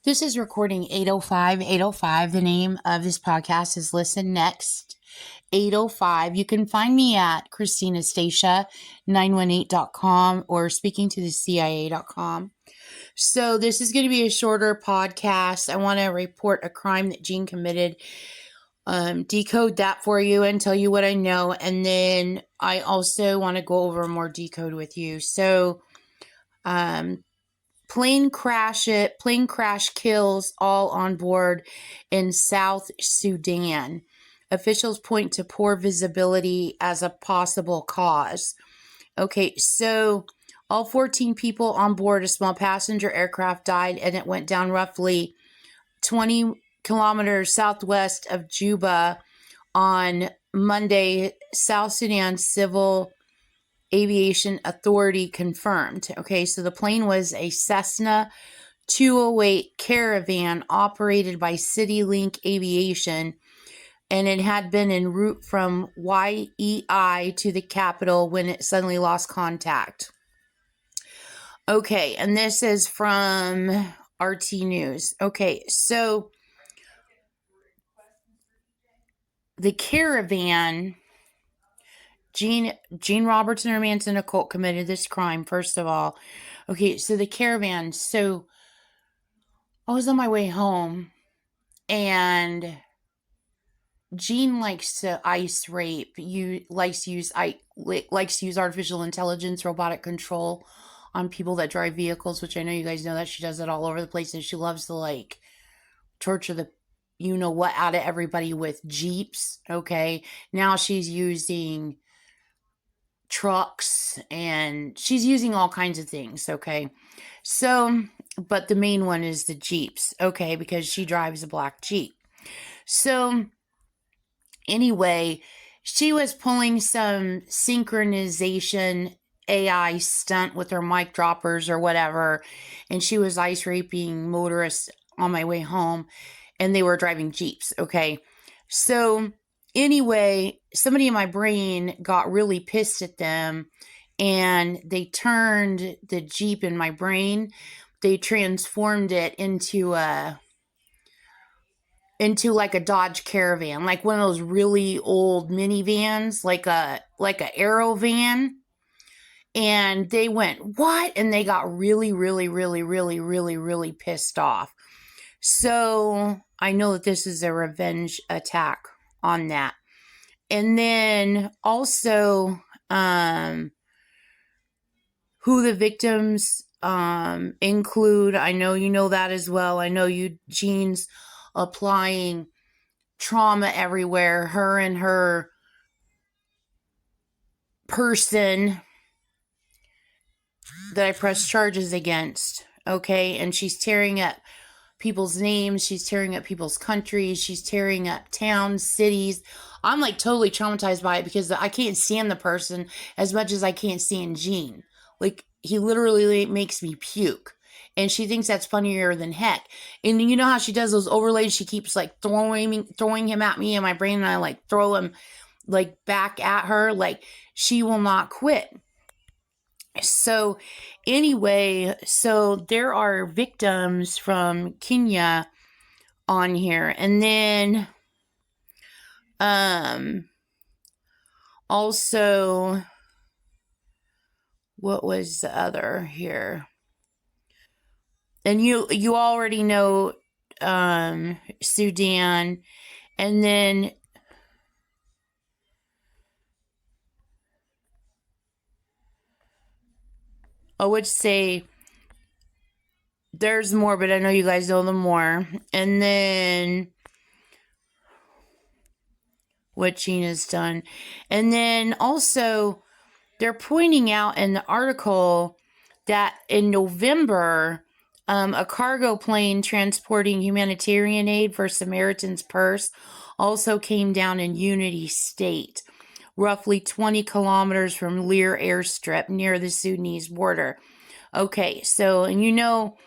This is recording 805. 805. The name of this podcast is Listen Next 805. You can find me at ChristinaStacia918.com or speakingtothecia.com. So this is going to be a shorter podcast. I want to report a crime that Gene committed, decode that for you and tell you what I know. And then I also want to go over more decode with you. So, plane crash kills all on board in South Sudan. Officials point to poor visibility as a possible cause. Okay, so all 14 people on board a small passenger aircraft died, and it went down roughly 20 kilometers southwest of Juba on Monday. South Sudan Civil Aviation Authority confirmed. Okay, so the plane was a Cessna 208 Caravan operated by CityLink Aviation, and it had been en route from YEI to the capital when it suddenly lost contact. Okay, and this is from RT News. Okay, so the Caravan, Gene Roberts and her Manson occult committed this crime, first of all. Okay, so the Caravan, so I was on my way home, and Gene likes to ice rape. Likes to use artificial intelligence, robotic control on people that drive vehicles, which I know you guys know that she does it all over the place, and she loves to torture the you-know-what out of everybody with Jeeps, okay? Now she's using trucks, and she's using all kinds of things, okay? So, but the main one is the Jeeps, okay? Because she drives a black Jeep. So, anyway, she was pulling some synchronization AI stunt with her mic droppers or whatever, and she was ice raping motorists on my way home, and they were driving Jeeps, okay? So, anyway, somebody in my brain got really pissed at them, and they turned the Jeep in my brain, they transformed it into like a Dodge Caravan, like one of those really old minivans, like a Aero van. And they went, what? And they got really, really, really, really, really, really pissed off. So I know that this is a revenge attack on that. And then also, who the victims include, I know you know that as well. I know Gene's applying trauma everywhere. Her and her person that I pressed charges against, okay? And she's tearing up people's names. She's tearing up people's countries. She's tearing up towns, cities. I'm totally traumatized by it because I can't stand the person as much as I can't stand Gene. He literally makes me puke. And she thinks that's funnier than heck. And you know how she does those overlays? She keeps throwing him at me in my brain, and I throw him back at her. She will not quit. So anyway, there are victims from Kenya on here. And then also, what was the other here? And you already know Sudan. And then I would say there's more, but I know you guys know them more. And then what Gene has done. And then also, they're pointing out in the article that in November, a cargo plane transporting humanitarian aid for Samaritan's Purse also came down in Unity State, roughly 20 kilometers from Lear Airstrip near the Sudanese border. Okay, so, and you know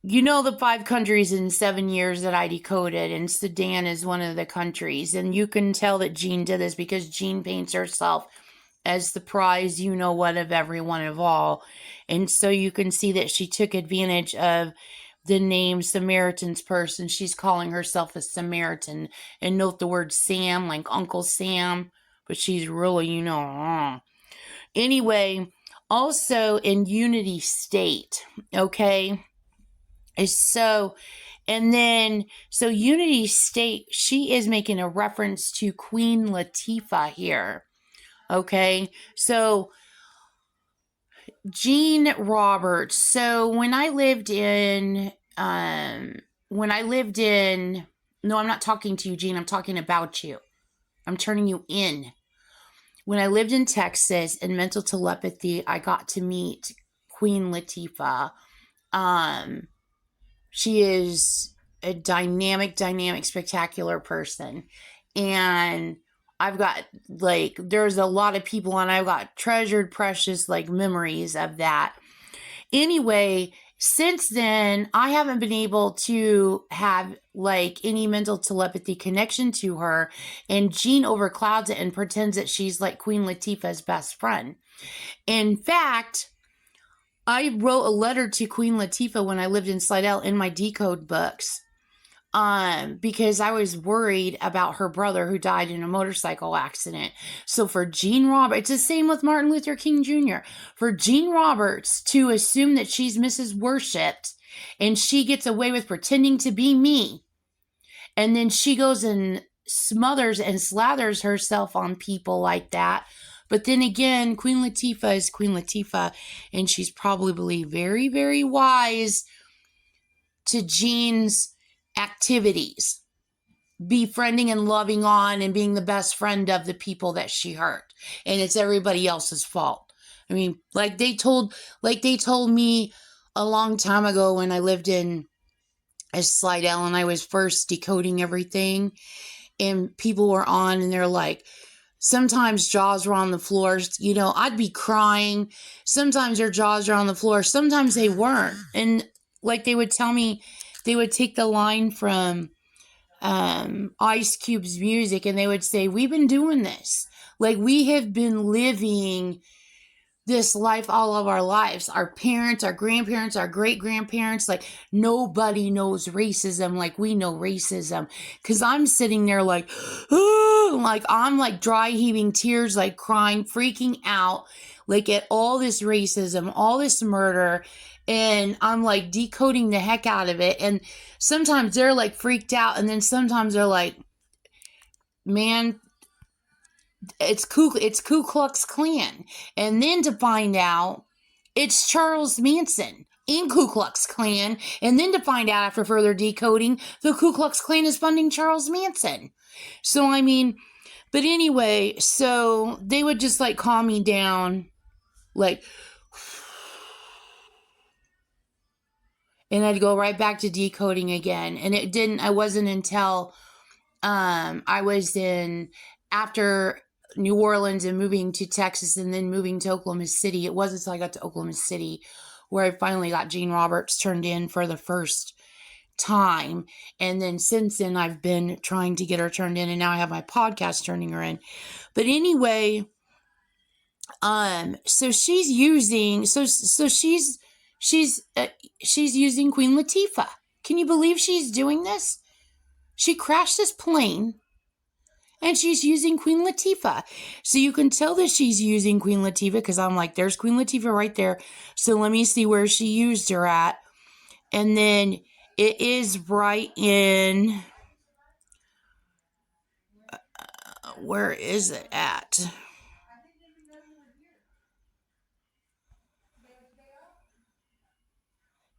the 5 countries in 7 years that I decoded, and Sudan is one of the countries. And you can tell that Gene did this because Gene paints herself as the prize, you-know-what of everyone of all. And so you can see that she took advantage of the name Samaritan's Purse, and she's calling herself a Samaritan. And note the word Sam, like Uncle Sam, but she's really, Anyway, also in Unity State, okay? So Unity State, she is making a reference to Queen Latifah here, okay? So Gene Roberts. So when I lived in, no, I'm not talking to you, Gene. I'm talking about you. I'm turning you in. When I lived in Texas in mental telepathy, I got to meet Queen Latifah. She is a dynamic, spectacular person. And I've got, there's a lot of people, and I've got treasured, precious, memories of that. Anyway, since then, I haven't been able to have, any mental telepathy connection to her, and Jean overclouds it and pretends that she's, Queen Latifah's best friend. In fact, I wrote a letter to Queen Latifah when I lived in Slidell in my decode books, because I was worried about her brother who died in a motorcycle accident. So for Gene Roberts, it's the same with Martin Luther King Jr. For Gene Roberts to assume that she's Mrs. Worshipped and she gets away with pretending to be me, and then she goes and smothers and slathers herself on people like that. But then again, Queen Latifah is Queen Latifah, and she's probably very, very wise to Gene's activities, befriending and loving on and being the best friend of the people that she hurt. And it's everybody else's fault. I mean, they told me a long time ago when I lived in Slidell and I was first decoding everything, and people were on and they're like, sometimes jaws were on the floor. I'd be crying. Sometimes their jaws are on the floor. Sometimes they weren't. And they would tell me, they would take the line from Ice Cube's music and they would say, we've been doing this. We have been living this life all of our lives. Our parents, our grandparents, our great-grandparents, nobody knows racism like we know racism. Because I'm sitting there I'm dry heaving tears, crying, freaking out, at all this racism, all this murder. And I'm decoding the heck out of it. And sometimes they're freaked out. And then sometimes they're like, man, it's Ku Klux Klan. And then to find out it's Charles Manson in Ku Klux Klan. And then to find out after further decoding, the Ku Klux Klan is funding Charles Manson. So, but anyway, so they would just calm me down, and I'd go right back to decoding again. And I wasn't until I was after New Orleans and moving to Texas and then moving to Oklahoma City. It wasn't until I got to Oklahoma City where I finally got Gene Roberts turned in for the first time. And then since then, I've been trying to get her turned in, and now I have my podcast turning her in. But anyway, so she's using, she's using Queen Latifah. Can you believe she's doing this? She crashed this plane and she's using Queen Latifah. So you can tell that she's using Queen Latifah because I'm there's Queen Latifah right there. So let me see where she used her at. And then it is right in, where is it at?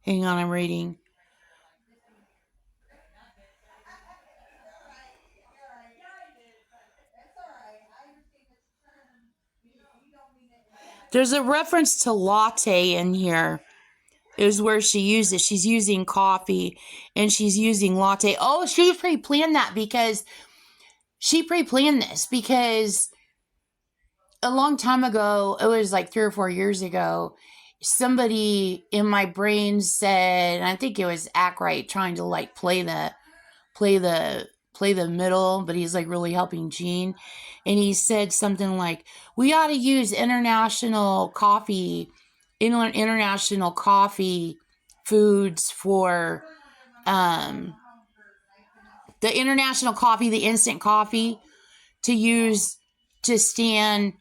Hang on, I'm reading. There's a reference to latte in here. Is where she used it. She's using coffee and she's using latte. Oh, she pre-planned that because a long time ago, it was 3 or 4 years ago, somebody in my brain said, and I think it was Ackright trying to play the middle, but he's really helping Gene. And he said something we ought to use international coffee foods for the international coffee, the instant coffee, to use to stand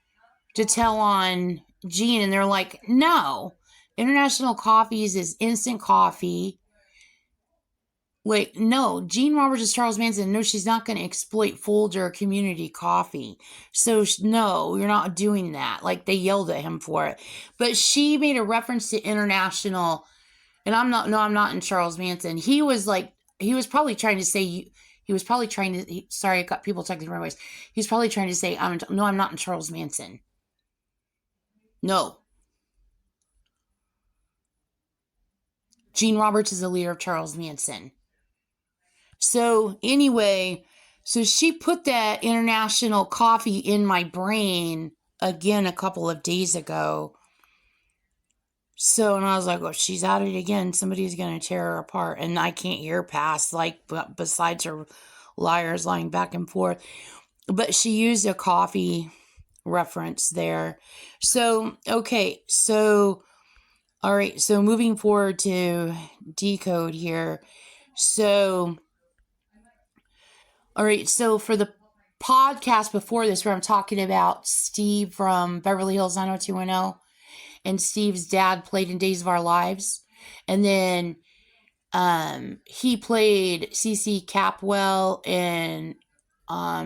to tell on Jean, and they're like, no, international coffees is instant coffee. Wait, no, Gene Roberts is Charles Manson. No, she's not going to exploit Folger Community Coffee. So, no, you're not doing that. Like, they yelled at him for it. But she made a reference to international, and I'm not in Charles Manson. He was probably trying to say, sorry, I got people texting my voice. He's probably trying to say, I'm not in Charles Manson. No. Gene Roberts is the leader of Charles Manson. So anyway, so she put that international coffee in my brain again a couple of days ago. So, and I was like, oh, she's at it again. Somebody's going to tear her apart. And I can't hear past, like, besides her liars lying back and forth. But she used a coffee reference there. So, okay. So, all right. So moving forward to decode here. So, all right, so for the podcast before this, where I'm talking about Steve from Beverly Hills 90210, and Steve's dad played in Days of Our Lives, and then he played CC Capwell in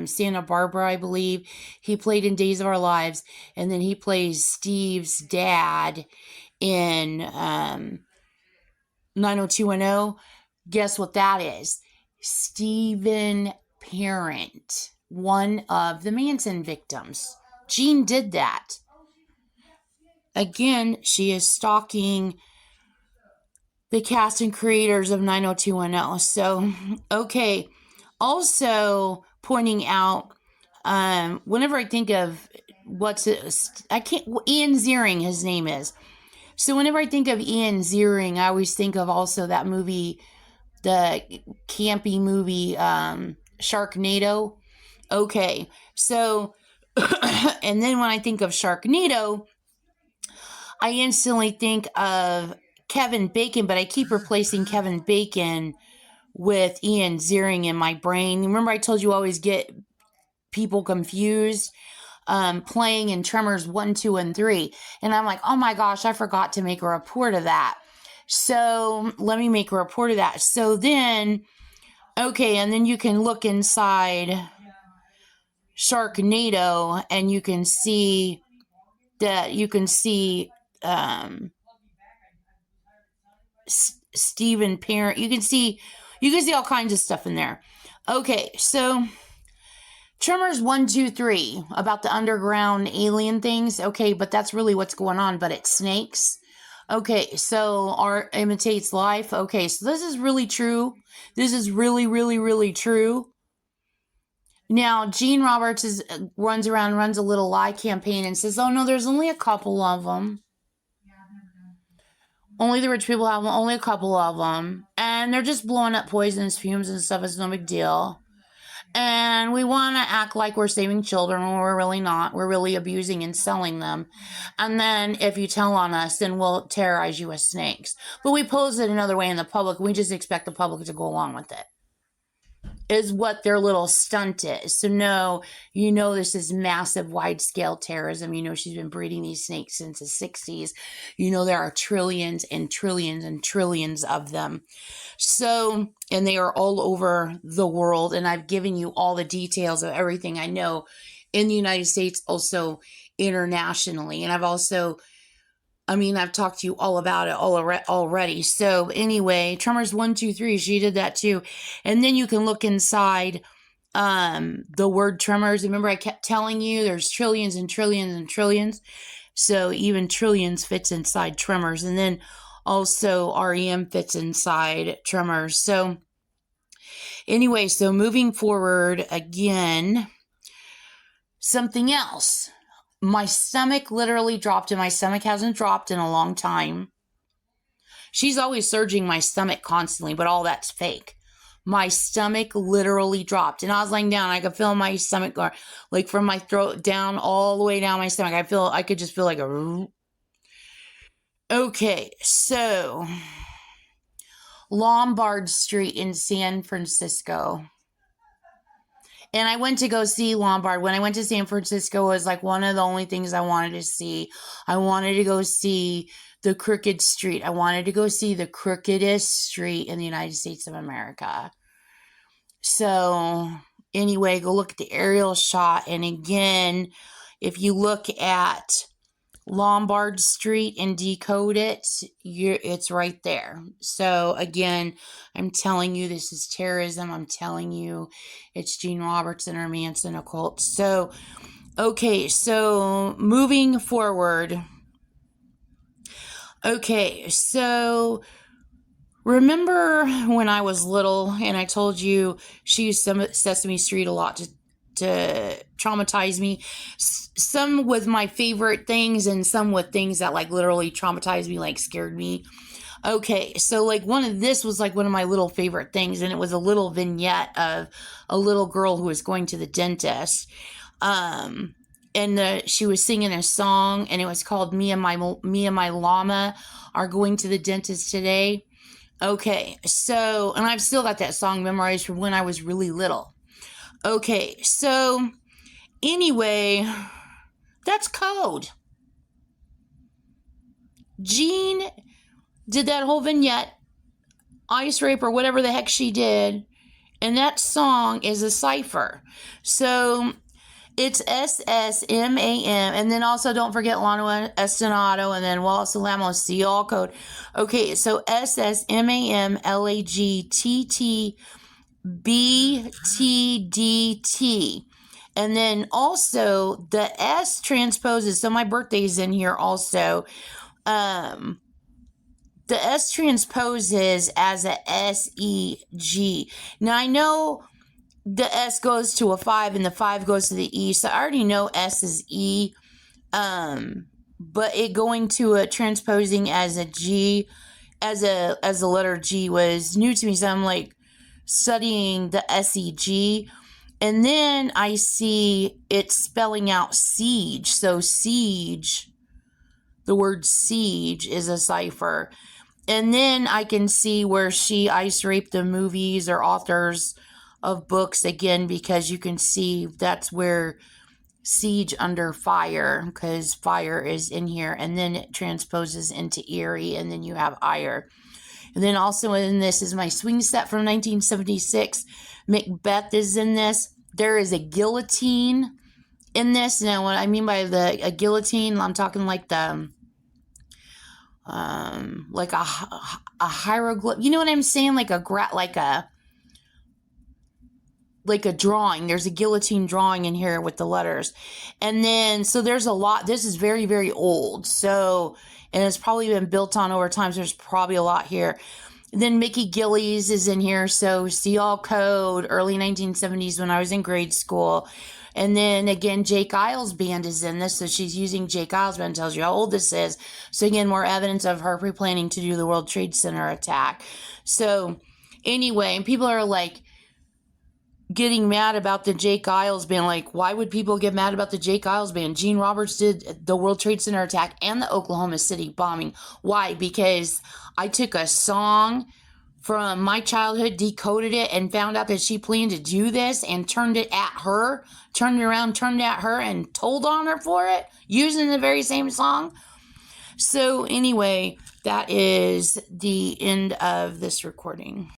Santa Barbara, I believe. He played in Days of Our Lives, and then he plays Steve's dad in 90210. Guess what that is? Stephen Parent, one of the Manson victims. Jean did that. Again, she is stalking the cast and creators of 90210. So, okay. Also pointing out, whenever I think of Ian Ziering, his name is. So whenever I think of Ian Ziering, I always think of also that movie, the campy movie, Sharknado. Okay, so, and then when I think of Sharknado, I instantly think of Kevin Bacon, but I keep replacing Kevin Bacon with Ian Ziering in my brain. Remember I told you I always get people confused, playing in Tremors 1, 2, and 3. And I'm like, oh my gosh, I forgot to make a report of that. So let me make a report of that. So then, okay, and then you can look inside Sharknado and you can see Stephen Parent. You can see all kinds of stuff in there. Okay, so Tremors 1, 2, 3 about the underground alien things. Okay, but that's really what's going on, but it's snakes. Okay, so art imitates life. Okay, so this is really true. This is really, really, really true. Now, Gene Roberts runs a little lie campaign and says, oh no, there's only a couple of them. Only the rich people have them, only a couple of them. And they're just blowing up poisonous fumes and stuff. It's no big deal. And we want to act like we're saving children when we're really not. We're really abusing and selling them. And then if you tell on us, then we'll terrorize you with snakes. But we pose it another way in the public. We just expect the public to go along with it. Is what their little stunt is. So no, this is massive wide-scale terrorism. She's been breeding these snakes since the 60s. There are trillions and trillions and trillions of them. So, and they are all over the world. And I've given you all the details of everything I know in the United States, also internationally. And I've talked to you all about it already. So anyway, Tremors 1, 2, 3, she did that too. And then you can look inside the word Tremors. Remember I kept telling you there's trillions and trillions and trillions. So even trillions fits inside Tremors. And then also REM fits inside Tremors. So anyway, so moving forward again, something else. My stomach literally dropped, and my stomach hasn't dropped in a long time. She's always surging my stomach constantly, but all that's fake. My stomach literally dropped, and I was laying down. I could feel my stomach go, like from my throat down all the way down my stomach. I could just feel like a... Okay, so Lombard Street in San Francisco. And I went to go see Lombard. When I went to San Francisco, it was like one of the only things I wanted to see. I wanted to go see the Crooked Street. I wanted to go see the crookedest street in the United States of America. So anyway, go look at the aerial shot. And again, if you look at Lombard Street and decode it, it's right there. So again, I'm telling you, this is terrorism. I'm telling you, it's Gene Robertson or Manson occult. So, okay, so moving forward. Okay, so remember when I was little and I told you she used Sesame Street a lot to traumatize me, some with my favorite things and some with things that like literally traumatized me, like scared me. Okay, so like this was like one of my little favorite things, and it was a little vignette of a little girl who was going to the dentist, and she was singing a song, and it was called me and my llama are going to the dentist today. Okay, so, and I've still got that song memorized from when I was really little. Okay, so anyway, that's code. Jean did that whole vignette, ice rape or whatever the heck she did, and that song is a cipher. So it's SSMAM, and then also don't forget Lano Estinato, and then Wallace Lamos, the all code. Okay, so SSMAMLAGTTBTDT. And then also the S transposes, so my birthday's in here also. The S transposes as a SEG. Now I know the S goes to a 5 and the 5 goes to the E, so I already know S is E. But it going to a transposing as a G, as a letter G was new to me, so I'm like studying the SEG. And then I see it spelling out siege. So siege, the word siege is a cipher. And then I can see where she ice raped the movies or authors of books again, because you can see that's where siege under fire, because fire is in here. And then it transposes into Erie, and then you have ire. And then also in this is my swing set from 1976. Macbeth is in this. There is a guillotine in this. Now, what I mean by a guillotine, I'm talking like the like a hieroglyph. You know what I'm saying? Like a drawing. There's a guillotine drawing in here with the letters. And then, so there's a lot. This is very, very old. So, and it's probably been built on over time. So there's probably a lot here. And then Mickey Gillies is in here. So see all code, early 1970s when I was in grade school. And then again, Jake Isles Band is in this. So she's using Jake Isles Band, tells you how old this is. So again, more evidence of her pre-planning to do the World Trade Center attack. So anyway, and people are like getting mad about the Jake Isles Band. Like, why would people get mad about the Jake Isles Band? Gene Roberts did the World Trade Center attack and the Oklahoma City bombing. Why? Because I took a song from my childhood, decoded it, and found out that she planned to do this and turned it at her, turned it around, turned it at her, and told on her for it, using the very same song. So anyway, that is the end of this recording.